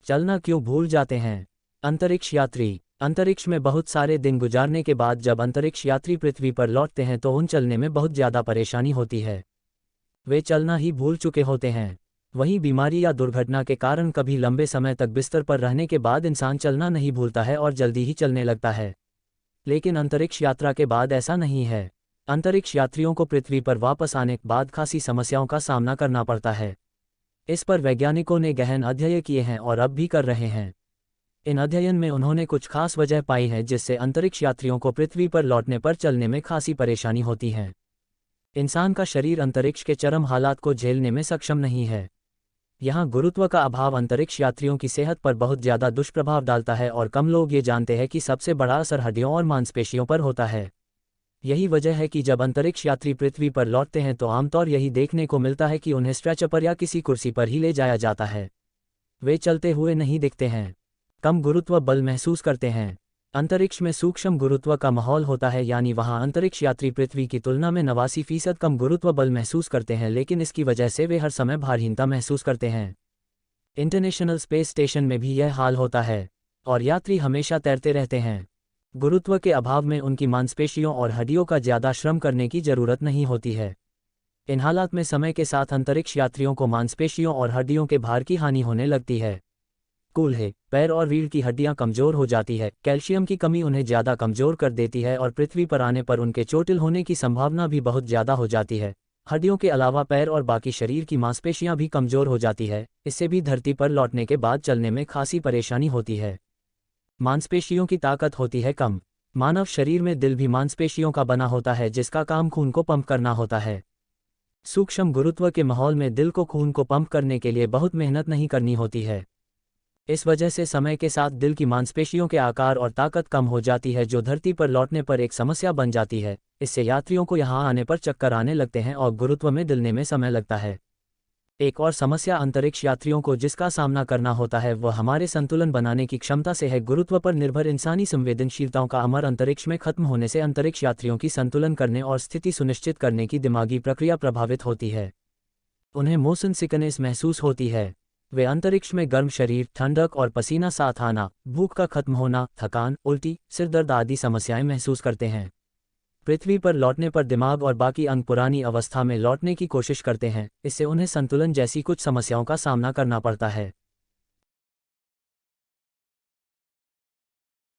चलना क्यों भूल जाते हैं? अंतरिक्ष यात्री अंतरिक्ष में बहुत सारे दिन गुजारने के बाद जब अंतरिक्ष यात्री पृथ्वी पर लौटते हैं तो उन चलने में बहुत ज़्यादा परेशानी होती है। वे चलना ही भूल चुके होते हैं। वहीं बीमारी या दुर्घटना के कारण कभी लंबे समय तक बिस्तर पर रहने के बाद इंसान चलना नहीं भूलता है और जल्दी ही चलने लगता है। लेकिन अंतरिक्ष यात्रा के बाद ऐसा नहीं है। अंतरिक्ष यात्रियों को पृथ्वी पर वापस आने के बाद खासी समस्याओं का सामना करना पड़ता है। इस पर वैज्ञानिकों ने गहन अध्ययन किए हैं और अब भी कर रहे हैं। इन अध्ययन में उन्होंने कुछ खास वजह पाई है जिससे अंतरिक्ष यात्रियों को पृथ्वी पर लौटने पर चलने में खासी परेशानी होती है। इंसान का शरीर अंतरिक्ष के चरम हालात को झेलने में सक्षम नहीं है। यहाँ गुरुत्व का अभाव अंतरिक्ष यात्रियों की सेहत पर बहुत ज़्यादा दुष्प्रभाव डालता है और कम लोग ये जानते हैं कि सबसे बड़ा असर हड्डियों और मांसपेशियों पर होता है। यही वजह है कि जब अंतरिक्ष यात्री पृथ्वी पर लौटते हैं तो आमतौर यही देखने को मिलता है कि उन्हें स्ट्रेचर पर या किसी कुर्सी पर ही ले जाया जाता है। वे चलते हुए नहीं दिखते हैं। कम गुरुत्व बल महसूस करते हैं। अंतरिक्ष में सूक्ष्म गुरुत्व का माहौल होता है, यानी वहाँ अंतरिक्ष यात्री पृथ्वी की तुलना में 89% कम गुरुत्व बल महसूस करते हैं, लेकिन इसकी वजह से वे हर समय भारहीनता महसूस करते हैं। इंटरनेशनल स्पेस स्टेशन में भी यह हाल होता है और यात्री हमेशा तैरते रहते हैं। गुरुत्व के अभाव में उनकी मांसपेशियों और हड्डियों का ज़्यादा श्रम करने की ज़रूरत नहीं होती है। इन हालात में समय के साथ अंतरिक्ष यात्रियों को मांसपेशियों और हड्डियों के भार की हानि होने लगती है। कूल्हे, पैर और रीढ़ की हड्डियां कमज़ोर हो जाती है। कैल्शियम की कमी उन्हें ज़्यादा कमज़ोर कर देती है और पृथ्वी पर आने पर उनके चोटिल होने की संभावना भी बहुत ज़्यादा हो जाती है। हड्डियों के अलावा पैर और बाकी शरीर की मांसपेशियां भी कमज़ोर हो जाती है। इससे भी धरती पर लौटने के बाद चलने में खासी परेशानी होती है। मांसपेशियों की ताकत होती है कम। मानव शरीर में दिल भी मांसपेशियों का बना होता है जिसका काम खून को पंप करना होता है। सूक्ष्म गुरुत्व के माहौल में दिल को खून को पंप करने के लिए बहुत मेहनत नहीं करनी होती है। इस वजह से समय के साथ दिल की मांसपेशियों के आकार और ताकत कम हो जाती है, जो धरती पर लौटने पर एक समस्या बन जाती है। इससे यात्रियों को यहाँ आने पर चक्कर आने लगते हैं और गुरुत्व में दिलने में समय लगता है। एक और समस्या अंतरिक्ष यात्रियों को जिसका सामना करना होता है वह हमारे संतुलन बनाने की क्षमता से है। गुरुत्व पर निर्भर इंसानी संवेदनशीलताओं का अमर अंतरिक्ष में खत्म होने से अंतरिक्ष यात्रियों की संतुलन करने और स्थिति सुनिश्चित करने की दिमागी प्रक्रिया प्रभावित होती है। उन्हें मोशन सिकनेस महसूस होती है। वे अंतरिक्ष में गर्म शरीर, ठंडक और पसीना साथ आना, भूख का खत्म होना, थकान, उल्टी, सिरदर्द आदि समस्याएं महसूस करते हैं। पृथ्वी पर लौटने पर दिमाग और बाकी अंग पुरानी अवस्था में लौटने की कोशिश करते हैं। इससे उन्हें संतुलन जैसी कुछ समस्याओं का सामना करना पड़ता है।